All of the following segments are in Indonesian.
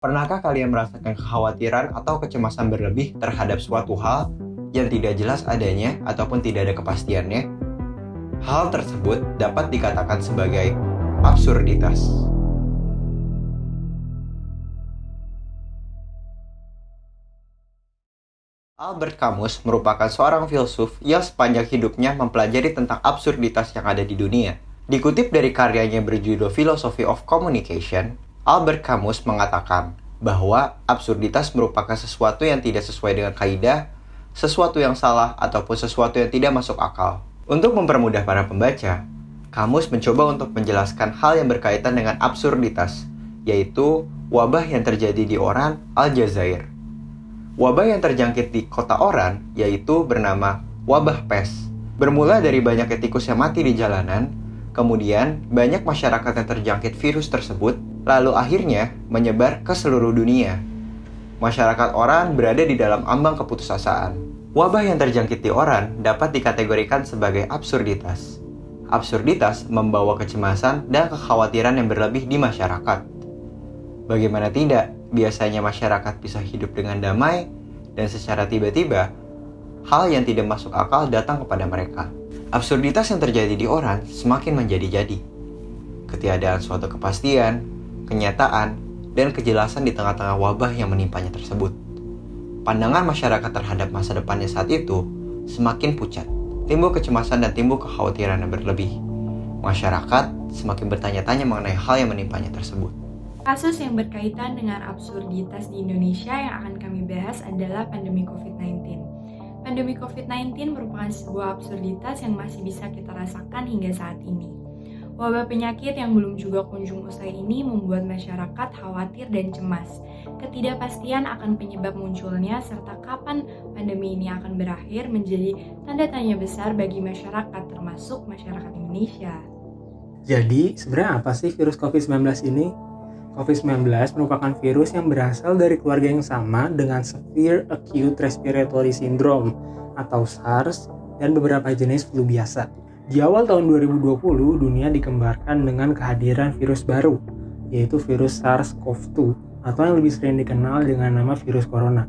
Pernahkah kalian merasakan kekhawatiran atau kecemasan berlebih terhadap suatu hal yang tidak jelas adanya ataupun tidak ada kepastiannya? Hal tersebut dapat dikatakan sebagai absurditas. Albert Camus merupakan seorang filsuf yang sepanjang hidupnya mempelajari tentang absurditas yang ada di dunia. Dikutip dari karyanya berjudul Philosophy of Communication, Albert Camus mengatakan bahwa absurditas merupakan sesuatu yang tidak sesuai dengan kaidah, sesuatu yang salah, ataupun sesuatu yang tidak masuk akal. Untuk mempermudah para pembaca, Camus mencoba untuk menjelaskan hal yang berkaitan dengan absurditas, yaitu wabah yang terjadi di Oran, Aljazair. Wabah yang terjangkit di kota Oran, yaitu bernama wabah pes, bermula dari banyaknya tikus yang mati di jalanan, kemudian banyak masyarakat yang terjangkit virus tersebut, lalu akhirnya menyebar ke seluruh dunia. Masyarakat Oran berada di dalam ambang keputusasaan. Wabah yang terjangkit di Oran dapat dikategorikan sebagai absurditas. Absurditas membawa kecemasan dan kekhawatiran yang berlebih di masyarakat. Bagaimana tidak, biasanya masyarakat bisa hidup dengan damai, dan secara tiba-tiba, hal yang tidak masuk akal datang kepada mereka. Absurditas yang terjadi di Oran semakin menjadi-jadi. Ketiadaan suatu kepastian, kenyataan, dan kejelasan di tengah-tengah wabah yang menimpanya tersebut. Pandangan masyarakat terhadap masa depannya saat itu semakin pucat. Timbul kecemasan dan timbul kekhawatiran yang berlebih. Masyarakat semakin bertanya-tanya mengenai hal yang menimpanya tersebut. Kasus yang berkaitan dengan absurditas di Indonesia yang akan kami bahas adalah pandemi COVID-19. Pandemi COVID-19 merupakan sebuah absurditas yang masih bisa kita rasakan hingga saat ini. Wabah penyakit yang belum juga kunjung usai ini membuat masyarakat khawatir dan cemas. Ketidakpastian akan penyebab munculnya serta kapan pandemi ini akan berakhir menjadi tanda tanya besar bagi masyarakat, termasuk masyarakat Indonesia. Jadi, sebenarnya apa sih virus COVID-19 ini? COVID-19 merupakan virus yang berasal dari keluarga yang sama dengan Severe Acute Respiratory Syndrome atau SARS dan beberapa jenis flu biasa. Di awal tahun 2020, dunia dikembarkan dengan kehadiran virus baru, yaitu virus SARS-CoV-2 atau yang lebih sering dikenal dengan nama virus corona.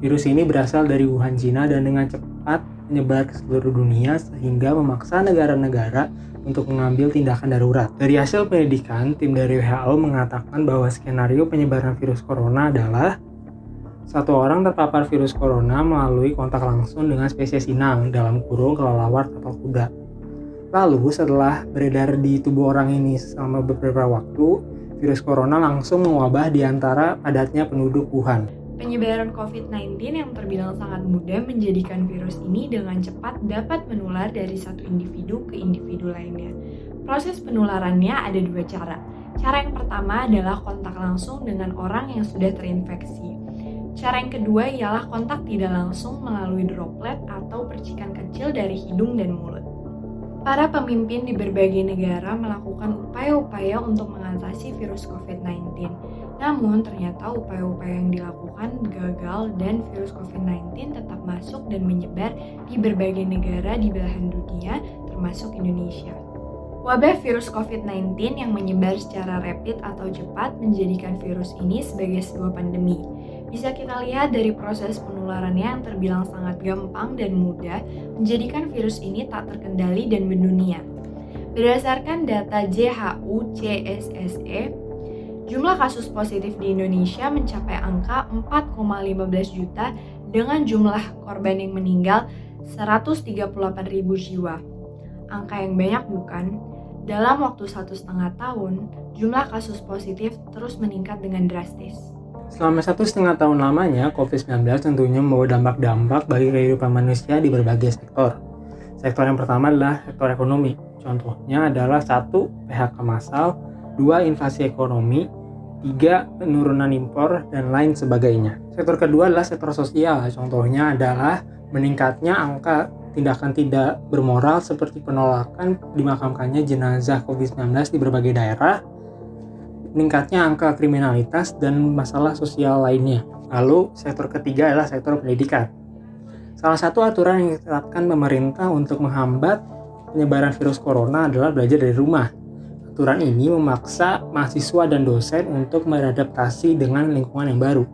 Virus ini berasal dari Wuhan, Cina dan dengan cepat menyebar ke seluruh dunia sehingga memaksa negara-negara untuk mengambil tindakan darurat. Dari hasil penyelidikan, tim dari WHO mengatakan bahwa skenario penyebaran virus corona adalah satu orang terpapar virus corona melalui kontak langsung dengan spesies inang dalam kurung kelelawar atau kuda. Lalu setelah beredar di tubuh orang ini selama beberapa waktu, virus corona langsung mewabah di antara padatnya penduduk Wuhan. Penyebaran COVID-19 yang terbilang sangat mudah menjadikan virus ini dengan cepat dapat menular dari satu individu ke individu lainnya. Proses penularannya ada dua cara. Cara yang pertama adalah kontak langsung dengan orang yang sudah terinfeksi. Cara yang kedua ialah kontak tidak langsung melalui droplet atau percikan kecil dari hidung dan mulut. Para pemimpin di berbagai negara melakukan upaya-upaya untuk mengatasi virus COVID-19. Namun ternyata upaya-upaya yang dilakukan gagal dan virus COVID-19 tetap masuk dan menyebar di berbagai negara di belahan dunia termasuk Indonesia. Wabah virus COVID-19 yang menyebar secara rapid atau cepat menjadikan virus ini sebagai sebuah pandemi. Bisa kita lihat dari proses penularannya yang terbilang sangat gampang dan mudah menjadikan virus ini tak terkendali dan mendunia. Berdasarkan data JHU-CSSE, jumlah kasus positif di Indonesia mencapai angka 4,15 juta dengan jumlah korban yang meninggal 138.000 jiwa. Angka yang banyak bukan? Dalam waktu 1,5 tahun, jumlah kasus positif terus meningkat dengan drastis. Selama 1,5 tahun lamanya, COVID-19 tentunya membawa dampak-dampak bagi kehidupan manusia di berbagai sektor. Sektor yang pertama adalah sektor ekonomi. Contohnya adalah 1. PHK massal, 2. Inflasi ekonomi, 3. Penurunan impor, dan lain sebagainya. Sektor kedua adalah sektor sosial. Contohnya adalah meningkatnya angka tindakan tidak bermoral seperti penolakan dimakamkannya jenazah COVID-19 di berbagai daerah, meningkatnya angka kriminalitas, dan masalah sosial lainnya. Lalu, sektor ketiga adalah sektor pendidikan. Salah satu aturan yang ditetapkan pemerintah untuk menghambat penyebaran virus corona adalah belajar dari rumah Aturan ini memaksa mahasiswa dan dosen untuk beradaptasi dengan lingkungan yang baru.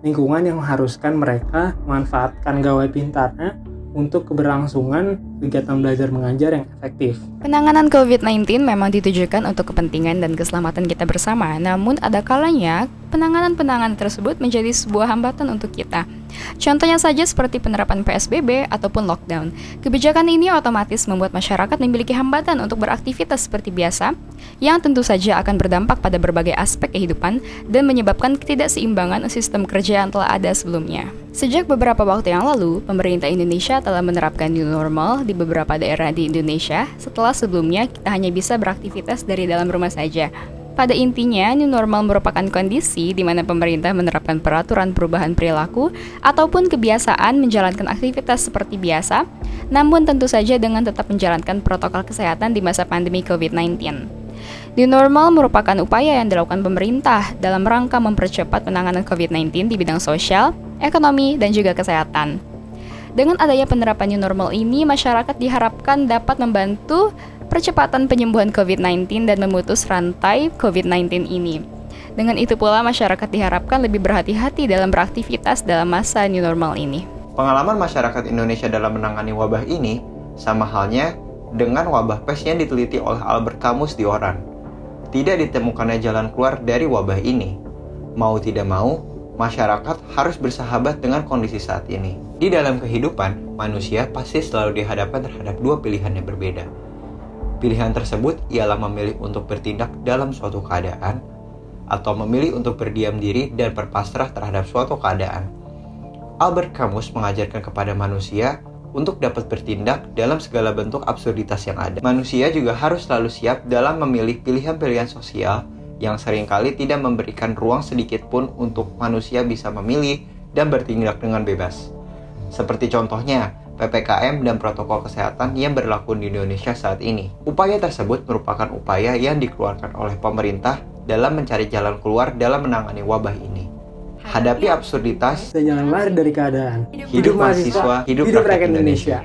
Lingkungan yang mengharuskan mereka memanfaatkan gawai pintarnya untuk keberlangsungan kegiatan belajar mengajar yang efektif. Penanganan COVID-19 memang ditujukan untuk kepentingan dan keselamatan kita bersama, namun ada kalanya penanganan tersebut menjadi sebuah hambatan untuk kita. Contohnya saja seperti penerapan PSBB ataupun lockdown. Kebijakan ini otomatis membuat masyarakat memiliki hambatan untuk beraktivitas seperti biasa, yang tentu saja akan berdampak pada berbagai aspek kehidupan dan menyebabkan ketidakseimbangan sistem kerja yang telah ada sebelumnya. Sejak beberapa waktu yang lalu, pemerintah Indonesia telah menerapkan new normal di beberapa daerah di Indonesia setelah sebelumnya kita hanya bisa beraktivitas dari dalam rumah saja. Pada intinya, new normal merupakan kondisi di mana pemerintah menerapkan peraturan perubahan perilaku ataupun kebiasaan menjalankan aktivitas seperti biasa, namun tentu saja dengan tetap menjalankan protokol kesehatan di masa pandemi COVID-19. New normal merupakan upaya yang dilakukan pemerintah dalam rangka mempercepat penanganan COVID-19 di bidang sosial, ekonomi, dan juga kesehatan. Dengan adanya penerapan new normal ini, masyarakat diharapkan dapat membantu percepatan penyembuhan COVID-19 dan memutus rantai COVID-19 ini. Dengan itu pula, masyarakat diharapkan lebih berhati-hati dalam beraktivitas dalam masa new normal ini. Pengalaman masyarakat Indonesia dalam menangani wabah ini sama halnya dengan wabah pes yang diteliti oleh Albert Camus di Oran. Tidak ditemukannya jalan keluar dari wabah ini. Mau tidak mau, masyarakat harus bersahabat dengan kondisi saat ini. Di dalam kehidupan, manusia pasti selalu dihadapkan terhadap dua pilihan yang berbeda. Pilihan tersebut ialah memilih untuk bertindak dalam suatu keadaan atau memilih untuk berdiam diri dan berpasrah terhadap suatu keadaan. Albert Camus mengajarkan kepada manusia untuk dapat bertindak dalam segala bentuk absurditas yang ada. Manusia juga harus selalu siap dalam memilih pilihan-pilihan sosial yang seringkali tidak memberikan ruang sedikit pun untuk manusia bisa memilih dan bertindak dengan bebas. Seperti contohnya, PPKM dan protokol kesehatan yang berlaku di Indonesia saat ini. Upaya tersebut merupakan upaya yang dikeluarkan oleh pemerintah dalam mencari jalan keluar dalam menangani wabah ini. Hadapi absurditas Dan jangan lari dari keadaan. Hidup mahasiswa, hidup rakyat Indonesia.